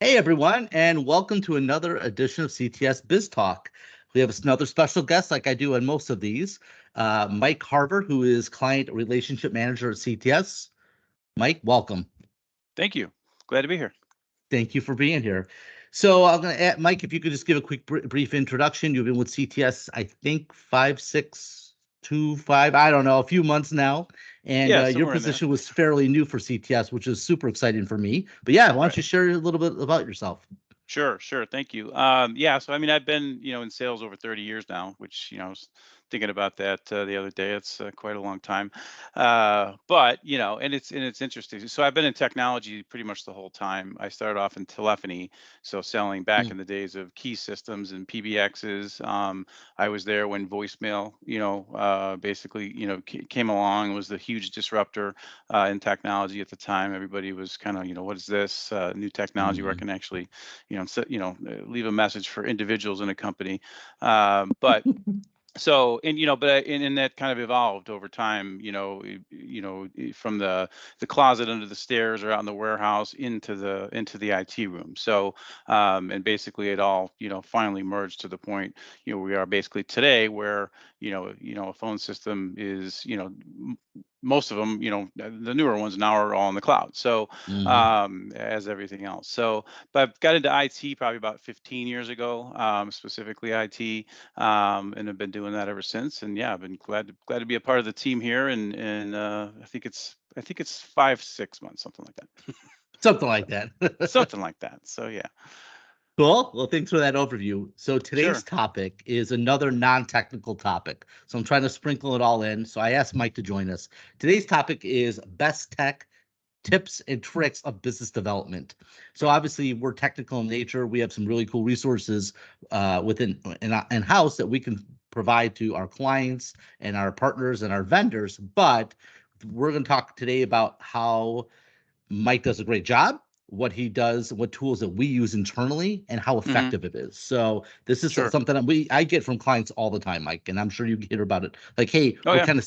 Hey everyone, and welcome to another edition of CTS BizTalk. We have another special guest, like I do on most of these, Mike Carver, who is Client Relationship Manager at CTS. Mike, welcome. Thank you. Glad to be here. Thank you for being here. So I'm going to add, Mike, if you could just give a quick brief introduction. You've been with CTS, I think, 5, 6, 2, 5, I don't know, a few months now. And Yeah, your somewhere in there. position was fairly new for CTS, which is super exciting for me. But yeah, why don't Right. you share a little bit about yourself? Sure. Thank you. Yeah, so I mean, I've been, in sales over 30 years now, which, I was thinking about that the other day. It's quite a long time. But, and it's interesting. So I've been in technology pretty much the whole time. I started off in telephony, so selling back Mm, in the days of key systems and PBXs. I was there when voicemail, basically, came along, was the huge disruptor in technology at the time. Everybody was kind of, what is this new technology where I mm. can actually leave a message for individuals in a company. But so and but and that kind of evolved over time, from the closet under the stairs or out in the warehouse into the IT room. So and basically it all finally merged to the point we are basically today, where a phone system is most of them, the newer ones now are all in the cloud. So Mhm. as everything else. So but I've got into IT probably about 15 years ago, specifically IT, and have been doing that ever since. And yeah, I've been glad to be a part of the team here. And I think it's 5 6 months, something like that. Something like that. Something like that. So yeah, Cool. Well, thanks for that overview. So today's sure. topic is another non-technical topic. So I'm trying to sprinkle it all in. So I asked Mike to join us. Today's topic is best tech tips and tricks of business development. So obviously we're technical in nature. We have some really cool resources within in house that we can provide to our clients and our partners and our vendors. But we're going to talk today about how Mike does a great job, what he does, what tools that we use internally, and how Hmm. effective it is. So this is Sure. something that I get from clients all the time, Mike, and I'm sure you hear about it. Like, hey, Oh what yeah. kind of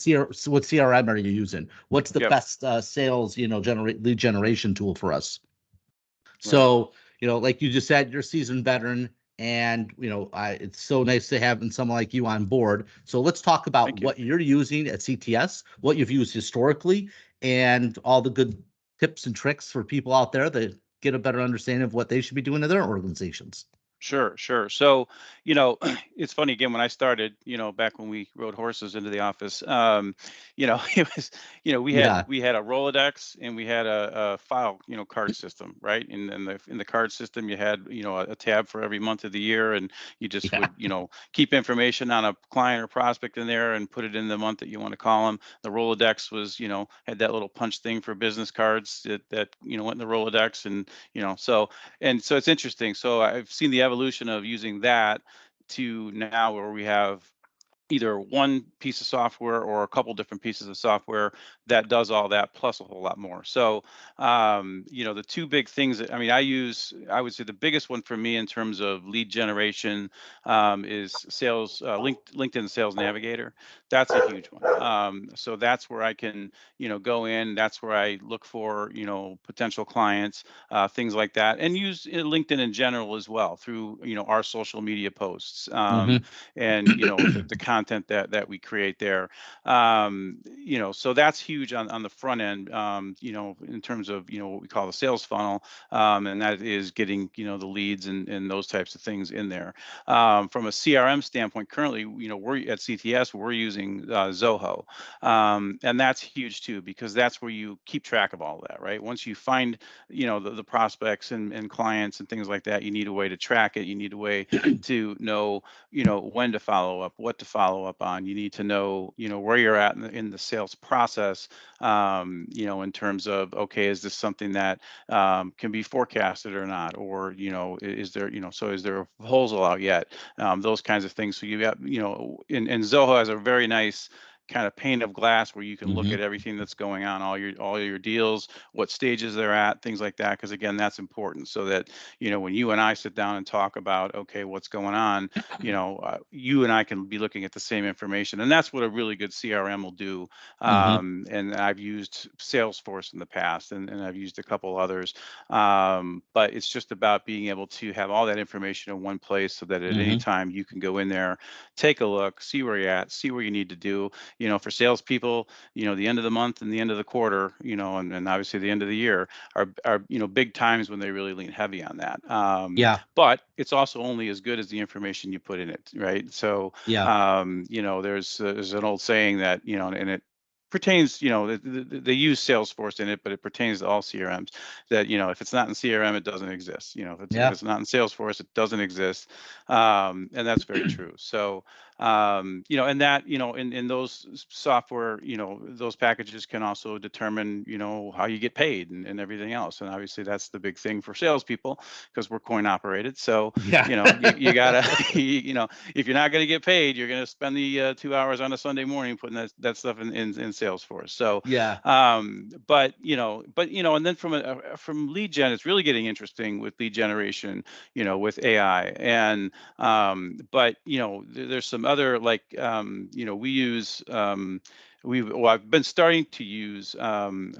what CRM are you using? What's the Yep. best sales, generate lead generation tool for us? Right. So, like you just said, you're a seasoned veteran, and it's so nice to have someone like you on board. So let's talk about Thank you. what you're using at CTS, what you've used historically, and all the good tips and tricks for people out there that get a better understanding of what they should be doing in their organizations. Sure. So, you know, it's funny again when I started, back when we rode horses into the office, it was, we had Yeah. we had a Rolodex and we had a file, card system, right? And in the card system, you had, a tab for every month of the year, and you just Yeah. would, keep information on a client or prospect in there and put it in the month that you want to call them. The Rolodex was, had that little punch thing for business cards that went in the Rolodex, and so it's interesting. So I've seen the evolution of using that to now where we have either one piece of software or a couple different pieces of software that does all that plus a whole lot more. So, the two big things that I would say the biggest one for me in terms of lead generation is LinkedIn Sales Navigator. That's a huge one. So that's where I can, go in. That's where I look for, potential clients, things like that, and use LinkedIn in general as well through, our social media posts. Hmm. And the content that we create there. So that's huge on the front end, in terms of what we call the sales funnel, and that is getting the leads and those types of things in there. From a CRM standpoint, currently we're at CTS, we're using Zoho, and that's huge too, because that's where you keep track of all that, right? Once you find the prospects and clients and things like that, you need a way to track it. You need a way to know when to follow up, what to follow up on. You need to know where you're at in the sales process, in terms of, okay, is this something that can be forecasted or not, or is there so is there a proposal out yet, those kinds of things. So you got and Zoho has a very nice kind of pane of glass where you can look Mm-hmm. at everything that's going on, all your deals, what stages they're at, things like that. Because again, that's important, so that when you and I sit down and talk about, okay, what's going on, you and I can be looking at the same information, and that's what a really good CRM will do. Mm-hmm. And I've used Salesforce in the past, and I've used a couple others. But it's just about being able to have all that information in one place, so that at any Mm-hmm. time you can go in there, take a look, see where you're at, see where you need to do. For salespeople, the end of the month and the end of the quarter, and obviously the end of the year are big times when they really lean heavy on that. Yeah. But it's also only as good as the information you put in it, right? So, Yeah. there's an old saying that, and it pertains, they use Salesforce in it, but it pertains to all CRMs, that, if it's not in CRM, it doesn't exist. If Yeah. it's not in Salesforce, it doesn't exist. And that's very true. So, and that, in those software, those packages can also determine, how you get paid, and everything else. And obviously that's the big thing for salespeople, because we're coin operated. So, Yeah. you gotta, if you're not going to get paid, you're going to spend the 2 hours on a Sunday morning putting that stuff in Salesforce. So, Yeah. and then from lead gen, it's really getting interesting with lead generation, with AI. And but there's some other, like, we use, I've been starting to use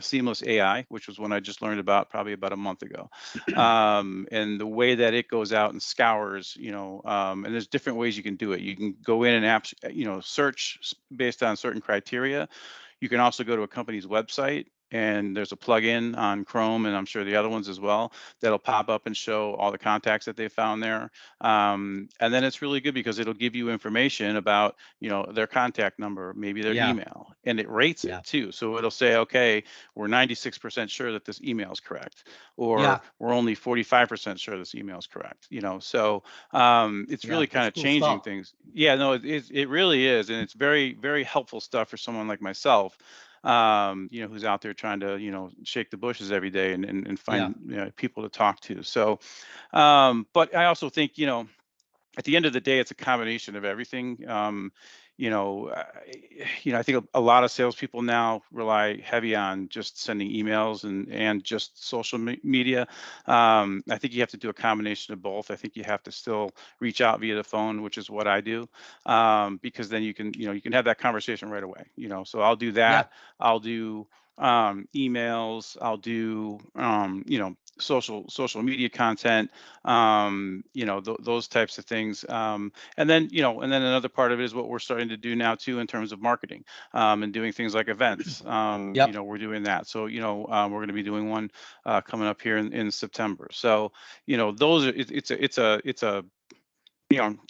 Seamless AI, which was one I just learned about probably about a month ago. And the way that it goes out and scours, and there's different ways you can do it. You can go in and search based on certain criteria. You can also go to a company's website, and there's a plugin on Chrome, and I'm sure the other ones as well, that'll pop up and show all the contacts that they found there. And then it's really good because it'll give you information about, their contact number, maybe their Yeah. email, and it rates Yeah. it too. So it'll say, okay, we're 96% sure that this email is correct, Yeah. or we're only 45% sure this email is correct. So it's Yeah. really kind That's of cool changing stuff. things. Yeah, no, it really is, and it's very, very helpful stuff for someone like myself, who's out there trying to, shake the bushes every day, and Yeah. find, people to talk to. So, but I also think, at the end of the day, it's a combination of everything. You know, I think a lot of salespeople now rely heavy on just sending emails and just social media. I think you have to do a combination of both. I think you have to still reach out via the phone, which is what I do, because then you can have that conversation right away. So I'll do Yeah. that. I'll do emails. I'll do social media content, those types of things. And then another part of it is what we're starting to do now too in terms of marketing, and doing things like events. Yep. We're doing that. So, we're going to be doing one coming up here in September. So, those are, it's a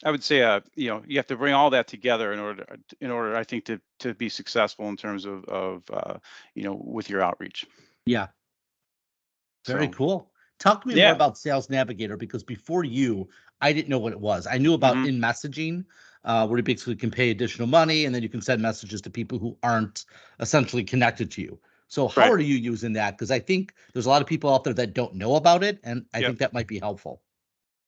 I would say, you have to bring all that together in order, I think, to be successful in terms of with your outreach. Yeah. Very So, cool. Talk to me more yeah. about Sales Navigator, because before you, I didn't know what it was. I knew about Hmm. in messaging, where you basically can pay additional money and then you can send messages to people who aren't essentially connected to you. So how Right. are you using that? Because I think there's a lot of people out there that don't know about it, and I Yep. think that might be helpful.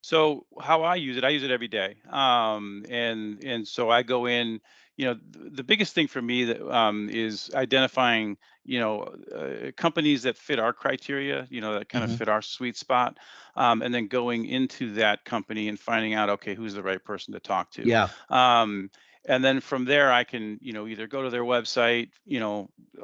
So how I use it every day. And so I go in, the biggest thing for me that is identifying, companies that fit our criteria, that kind of Hmm. fit our sweet spot, and then going into that company and finding out, okay, who's the right person to talk to. Yeah. Um, and then from there, I can, either go to their website,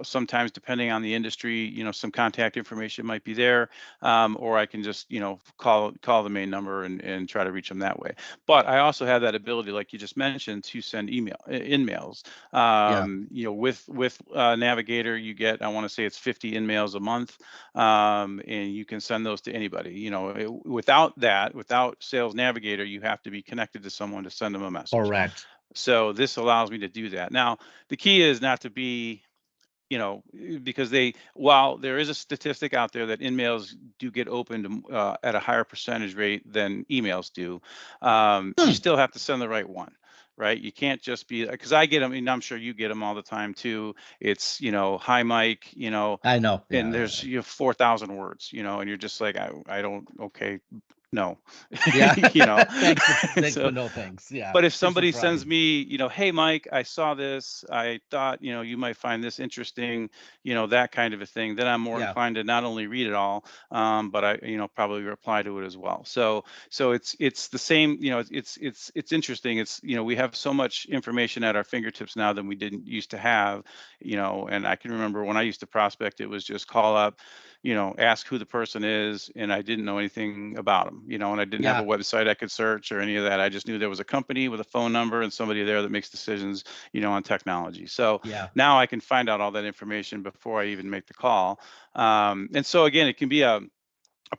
sometimes depending on the industry, some contact information might be there, or I can just, call the main number and try to reach them that way. But I also have that ability, like you just mentioned, to send in-mails. Yeah. With Navigator, you get, I want to say it's 50 in-mails a month, and you can send those to anybody. Without Sales Navigator, you have to be connected to someone to send them a message. Correct. So this allows me to do that. Now, the key is not to be, because while there is a statistic out there that in-mails do get opened at a higher percentage rate than emails do, you Hmm. still have to send the right one, right? You can't just be, because I get them, and I'm sure you get them all the time too. It's, hi, Mike, I know. and Yeah. there's 4,000 words, and you're just like, I don't, okay. No. Yeah. You know, Thanks, so but no thanks. Yeah. but if Thanks for somebody sends trying. me, hey, Mike, I saw this, I thought, you might find this interesting, that kind of a thing, then I'm more Yeah. inclined to not only read it all, but I, probably reply to it as well. So it's the same, it's interesting. It's, we have so much information at our fingertips now than we didn't used to have, and I can remember when I used to prospect, it was just call up, ask who the person is, and I didn't know anything about them, and I didn't have a Yeah. website I could search or any of that. I just knew there was a company with a phone number and somebody there that makes decisions, on technology. So Yeah. now I can find out all that information before I even make the call. And so again, it can be a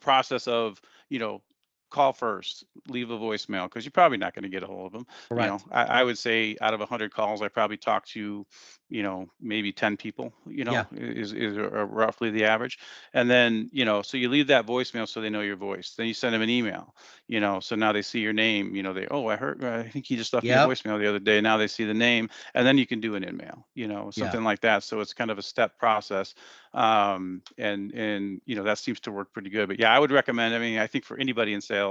process of, you know, call first, leave a voicemail because you're probably not going to get a hold of them. Correct. I would say out of 100 calls, I probably talk to, maybe 10 people, Yeah. is roughly the average. And then, so you leave that voicemail so they know your voice. Then you send them an email, so now they see your name, oh, I think he just left me a Yep. voicemail the other day. Now they see the name, and then you can do an email, Yeah. something like that. So it's kind of a step process, and that seems to work pretty good. But yeah, I would recommend. I mean, I think for anybody in sales,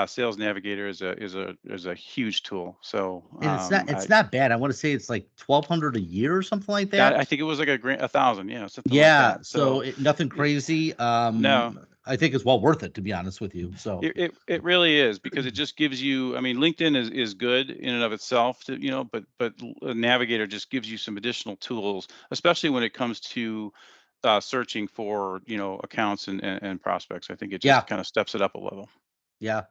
Sales Navigator is a huge tool. So And it's not bad. I want to say it's like 1,200 a year or something like I that. think it was like a thousand, something like Yeah. that. So So nothing it, crazy. no, I think it's well worth it, to be honest with you. So it really is, because it just gives you. I mean, LinkedIn is good in and of itself, but Navigator just gives you some additional tools, especially when it comes to searching for accounts and prospects. I think it just yeah. kind of steps it up a level. Yeah.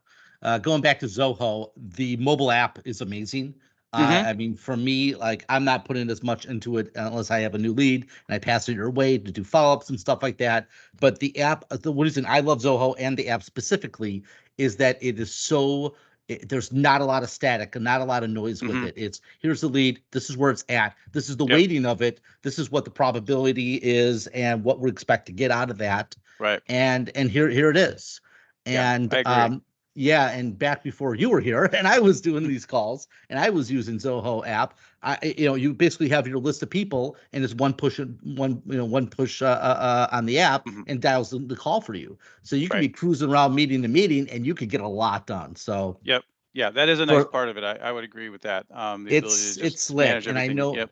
Going back to Zoho, the mobile app is amazing. Hmm. I mean, for me, like I'm not putting as much into it unless I have a new lead and I pass it your way to do follow-ups and stuff like that. But the app, the reason I love Zoho and the app specifically is that it is so there's not a lot of static and not a lot of noise with Hmm. it. It's here's the lead, this is where it's at, this is the Yep. weighting of it, this is what the probability is, and what we expect to get out of that, Right. and here it is. Yeah, And I agree. yeah, and back before you were here, and I was doing these calls, and I was using Zoho app. You basically have your list of people, and it's one push on the app, Hmm. and dials the call for you. So you can Right. be cruising around meeting to meeting, and you could get a lot done. So Yep. Yeah, that is a nice for part of it. I would agree with that. The ability to it's just slick, manage and I everything. know. Yep.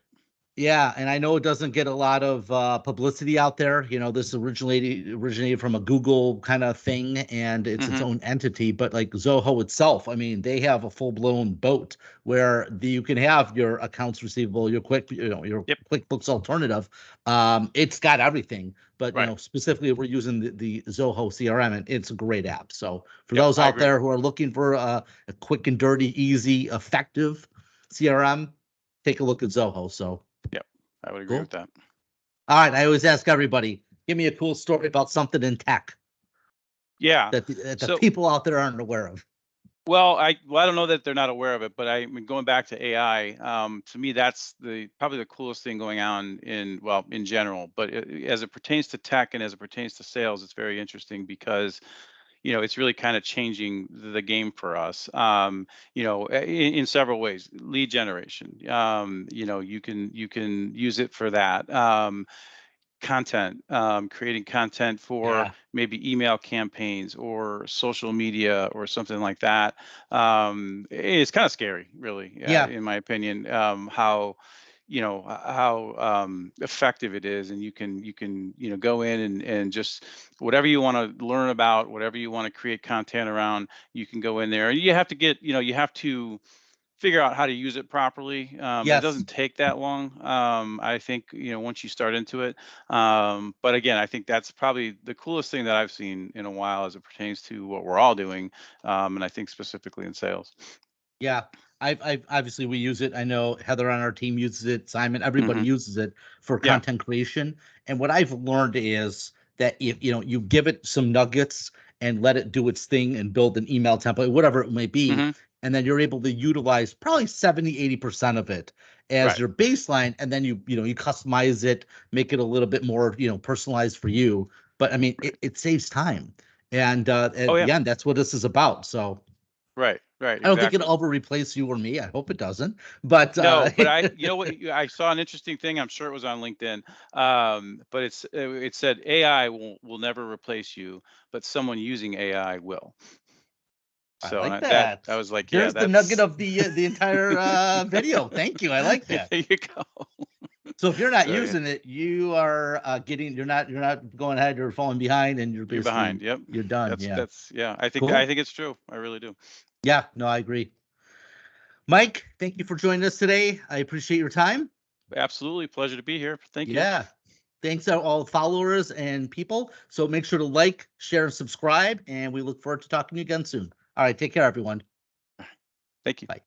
Yeah, and I know it doesn't get a lot of publicity out there. This originated from a Google kind of thing, and it's its Hmm. own entity. But like Zoho itself, I mean, they have a full blown boat where you can have your accounts receivable, your Yep. QuickBooks alternative. It's got everything. But Right. specifically, we're using the Zoho CRM, and it's a great app. So for Yep. those I out agree. there who are looking for a quick and dirty, easy, effective CRM, take a look at Zoho. So. Yep. I would agree with Cool. that. All right. I always ask everybody, give me a cool story about something in tech Yeah. that the So, people out there aren't aware of. well, I don't know that they're not aware of it, but I mean, going back to AI, to me, that's probably the coolest thing going on in general. But as it pertains to tech and as it pertains to sales, it's very interesting because it's really kind of changing the game for us. In several ways. Lead generation. You can use it for that. Content, creating content for Yeah. maybe email campaigns or social media or something like that. It's kind of scary, really, Yeah. in my opinion, how how effective it is, and you can go in and just whatever you want to learn about, whatever you want to create content around, you can go in there. And you have to figure out how to use it properly. It Yes. doesn't take that long. I think, once you start into it. But again, I think that's probably the coolest thing that I've seen in a while as it pertains to what we're all doing. And I think specifically in sales. Yeah. I've obviously we use it. I know Heather on our team uses it. Simon, everybody Hmm. uses it for Yeah. content creation. And what I've learned is that if you give it some nuggets and let it do its thing and build an email template, whatever it may be, Hmm. and then you're able to utilize probably 70-80% of it as Right. your baseline, and then you customize it, make it a little bit more personalized for you. But I mean, Right. it saves time. And Oh at yeah. the end, that's what this is about. So Right. Right. I don't think Exactly. it'll ever replace you or me. I hope it doesn't. But No, but you know what? I saw an interesting thing. I'm sure it was on LinkedIn. But it said AI will never replace you, but someone using AI will. So like and that. I was like, There's yeah, the nugget that's of the entire video. Thank you. I like that. there you go. So if you're not So yeah, using it, you are you're not going ahead or falling behind, and you're you're behind. basically Yep. you're done. Yeah. That's yeah. I Cool. think it's true. I really do. Yeah. No, I agree. Mike, thank you for joining us today. I appreciate your time. Absolutely, pleasure to be here. Thank you. Yeah. Thanks to all followers and people. So make sure to like, share, and subscribe. And we look forward to talking to you again soon. All right. Take care, everyone. Thank you. Bye.